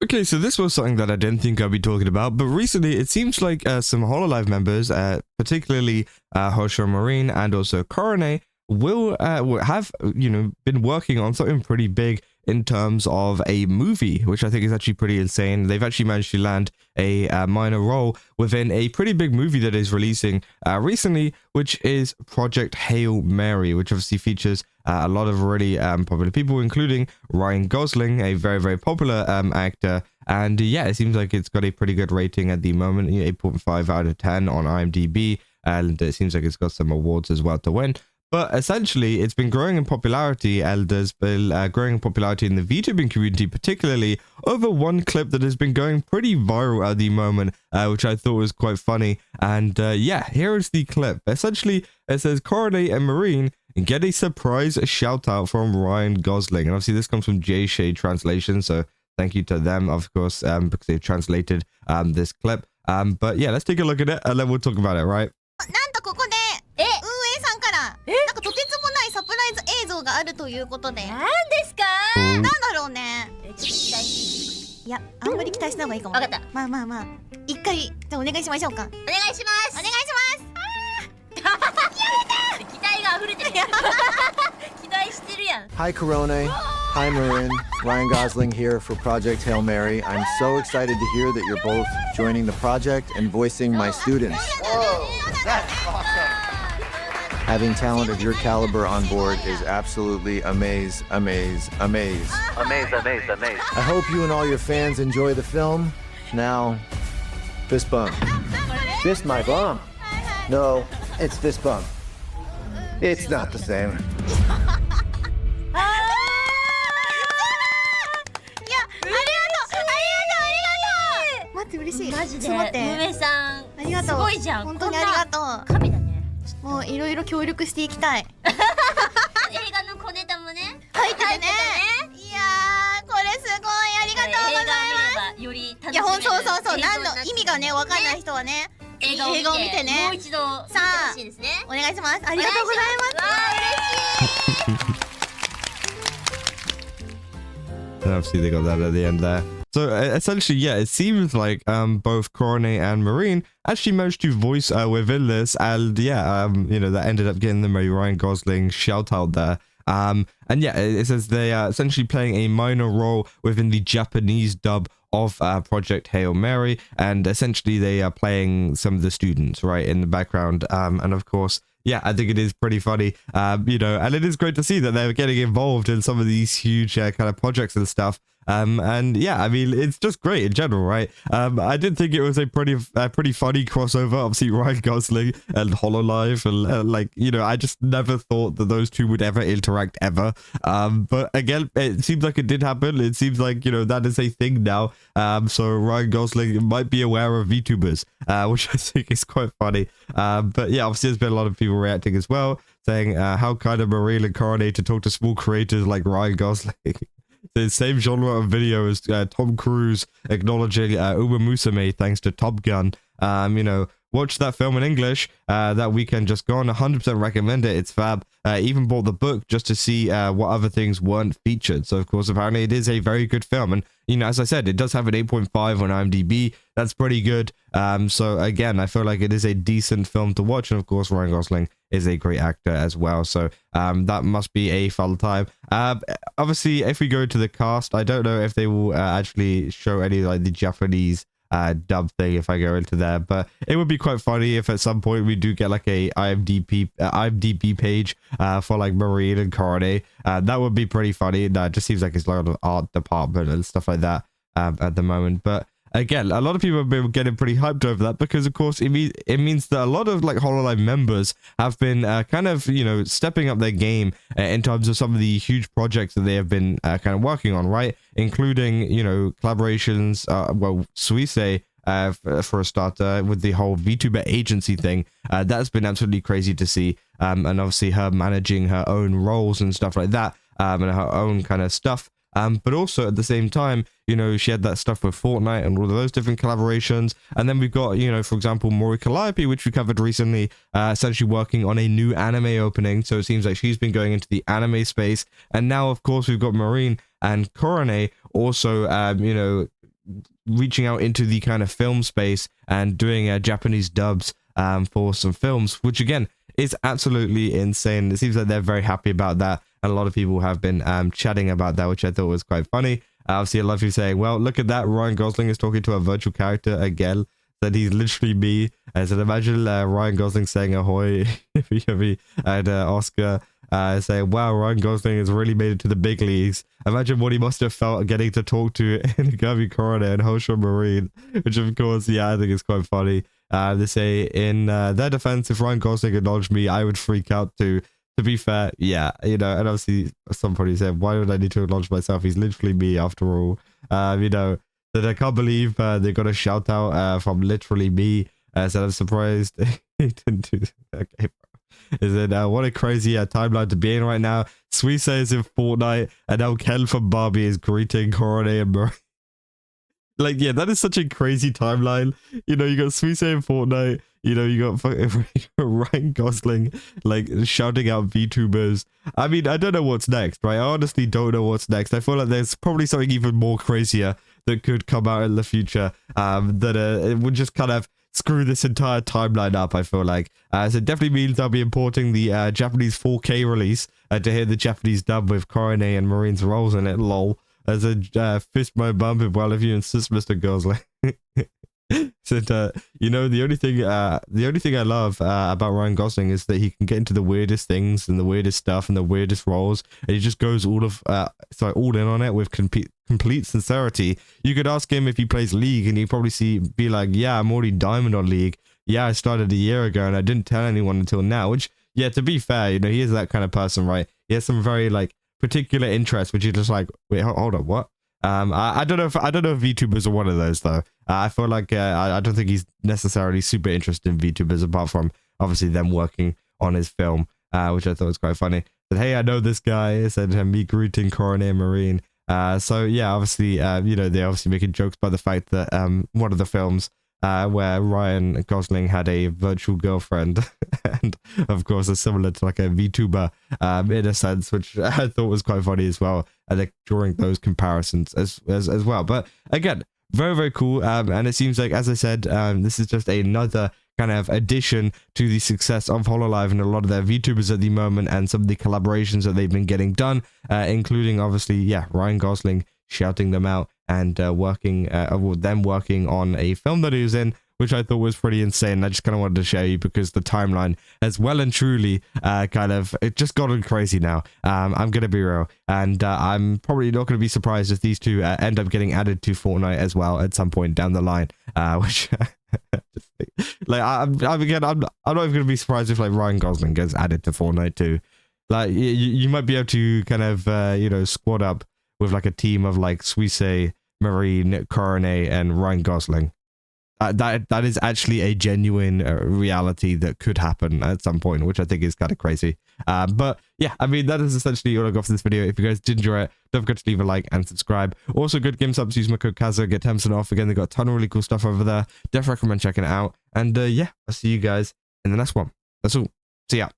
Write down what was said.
Okay, so this was something that I didn't think I'd be talking about, but recently it seems like some Hololive members, particularly Houshou, Marine, and also Korone, will have been working on something pretty big in terms of a movie, which I think is actually pretty insane. They've actually managed to land a minor role within a pretty big movie that is releasing recently, which is Project Hail Mary, which obviously features a lot of really popular people, including Ryan Gosling, a very, very popular actor. And yeah, it seems like it's got a pretty good rating at the moment, 8.5 out of 10 on IMDb. And it seems like it's got some awards as well to win. But essentially, it's been growing in popularity, and there's been growing in popularity in the VTubing community, particularly over one clip that has been going pretty viral at the moment, which I thought was quite funny. And yeah, here is the clip. Essentially, it says Korone and Marine get a surprise shout out from Ryan Gosling. And obviously, this comes from J Shade Translation, so thank you to them, of course, because they've translated this clip. But yeah, let's take a look at it, and then we'll talk about it, right? なんとここで運営さんからなんかとてつもないサプライズ映像があるということで。なんですか？なんだろうね。ちょっと期待しいや、あんまり期待しない方がいいかも。わかった。まあまあまあ、一回じゃあお願いしましょうか。お願いします。お願いします。期待が溢れてる。期待してるやん。 Hi Korone, hi Marine, Ryan Gosling here for Project Hail Mary. I'm so excited to hear that you're both joining the project and voicing my students. Whoa, that's awesome. Having talent of your caliber on board is absolutely amaze. Amaze. I hope you and all your fans enjoy the film. Now, fist bump. Fist my bum. No, it's fist bump. It's not the same. 待って嬉しい。マジでちょっと待って運営さんありがとう。すごいじゃん。本当にありがとう。神だね。もういろいろ協力していきたい。映画の小ネタもね入っててね。いやーこれすごいありがとうございます。より楽しめる。いやほんそう何の意味がねわかんない人はね映画を見てねもう一度見てほしいですね。お願いします。ありがとうございます。嬉しい。 And obviously they got that at the end there. So essentially, yeah, it seems like both Korone and Marine actually managed to voice within this, and yeah, that ended up getting them a Ryan Gosling shout out there. And yeah, it says they are essentially playing a minor role within the Japanese dub of Project Hail Mary, and essentially they are playing some of the students right in the background, and of course. Yeah, I think it is pretty funny, and it is great to see that they're getting involved in some of these huge kind of projects and stuff. And yeah, I mean, it's just great in general, right? I did think it was a pretty funny crossover. Obviously, Ryan Gosling and Hololive, and I just never thought that those two would ever interact ever. But again, it seems like it did happen. It seems like that is a thing now. So Ryan Gosling might be aware of VTubers, which I think is quite funny. But yeah, obviously, there's been a lot of people reacting as well, saying how kind of Marine and Korone to talk to small creators like Ryan Gosling. The same genre of video as Tom Cruise acknowledging Uma Musume thanks to Top Gun. Watch that film in English that weekend. Just go on, 100% recommend it. It's fab. Even bought the book just to see what other things weren't featured. So of course, apparently it is a very good film. And as I said, it does have an 8.5 on IMDb. That's pretty good. So again, I feel like it is a decent film to watch. And of course, Ryan Gosling is a great actor as well. So that must be a fun time. Obviously, if we go to the cast, I don't know if they will actually show any like the Japanese dub thing if I go into there, but it would be quite funny if at some point we do get like a IMDb page for like Marine and Korone. That would be pretty funny. That just seems like it's like an art department and stuff like that at the moment. But again, a lot of people have been getting pretty hyped over that because, of course, it means that a lot of like Hololive members have been kind of stepping up their game in terms of some of the huge projects that they have been kind of working on, right? Including collaborations. Suisei for a starter with the whole VTuber agency thing. That's been absolutely crazy to see, and obviously her managing her own roles and stuff like that, and her own kind of stuff. But also at the same time, she had that stuff with Fortnite and all of those different collaborations. And then we've got, for example, Mori Calliope, which we covered recently, essentially working on a new anime opening. So it seems like she's been going into the anime space. And now, of course, we've got Marine and Korone also, reaching out into the kind of film space and doing Japanese dubs for some films, which again is absolutely insane. It seems like they're very happy about that, and a lot of people have been chatting about that, which I thought was quite funny. Obviously, a lot of you saying, well, look at that, Ryan Gosling is talking to a virtual character again. That he's literally me. So imagine Ryan Gosling saying ahoy and Oscar saying, wow, Ryan Gosling has really made it to the big leagues. Imagine what he must have felt getting to talk to Inugami, Korone and Houshou Marine, which of course, yeah, I think is quite funny. They say in their defense, if Ryan Gosling acknowledged me, I would freak out too. To be fair, yeah, you know, and obviously somebody said, why would I need to acknowledge myself? He's literally me after all. You know, that I can't believe they got a shout out from literally me. So I'm surprised he didn't do that. Okay, bro. Is it what a crazy timeline to be in right now? Suisei is in Fortnite, and now Ken from Barbie is greeting Korone and Mori. Like, yeah, that is such a crazy timeline. You know, you got Suisei in Fortnite. You know, you got Ryan Gosling, like, shouting out VTubers. I mean, I don't know what's next, right? I honestly don't know what's next. I feel like there's probably something even more crazier that could come out in the future that it would just kind of screw this entire timeline up, I feel like. So it definitely means I'll be importing the Japanese 4K release to hear the Japanese dub with Korone and Marine's roles in it, lol. As a fist my bump if well if you insist, Mr. Gosling. So, you know, the only thing I love about Ryan Gosling is that he can get into the weirdest things and the weirdest stuff and the weirdest roles, and he just goes all in on it with complete sincerity. You could ask him if he plays League, and he'd probably be like, yeah, I'm already diamond on League. Yeah, I started a year ago, and I didn't tell anyone until now. Which, yeah, to be fair, you know, he is that kind of person, right? He has some very like particular interests, which you're just like, wait, hold on, what? I don't know if VTubers are one of those though. I feel like I don't think he's necessarily super interested in VTubers apart from obviously them working on his film, which I thought was quite funny. But hey, I know this guy. Said me greeting Korone and Marine. So yeah, obviously, you know, they're obviously making jokes about the fact that one of the films where Ryan Gosling had a virtual girlfriend, and of course, is similar to like a VTuber in a sense, which I thought was quite funny as well. And like drawing those comparisons as well. But again, very, very cool. And it seems like, as I said, this is just another kind of addition to the success of Hololive and a lot of their VTubers at the moment, and some of the collaborations that they've been getting done, including obviously, yeah, Ryan Gosling shouting them out and them working on a film that he was in, which I thought was pretty insane. I just kind of wanted to share you because the timeline has well and truly it just gotten crazy now. I'm going to be real. And I'm probably not going to be surprised if these two end up getting added to Fortnite as well at some point down the line, which... like I'm not even going to be surprised if like Ryan Gosling gets added to Fortnite too. Like you might be able to kind of you know, squad up with like a team of like Suisei, Marine, Korone, and Ryan Gosling. That is actually a genuine reality that could happen at some point, which I think is kind of crazy. But yeah, I mean, that is essentially all I got for this video. If you guys did enjoy it, don't forget to leave a like and subscribe. Also, good game subs, use my code Kaza, get 10% off. Again, they got a ton of really cool stuff over there. Definitely recommend checking it out. And yeah, I'll see you guys in the next one. That's all. See ya.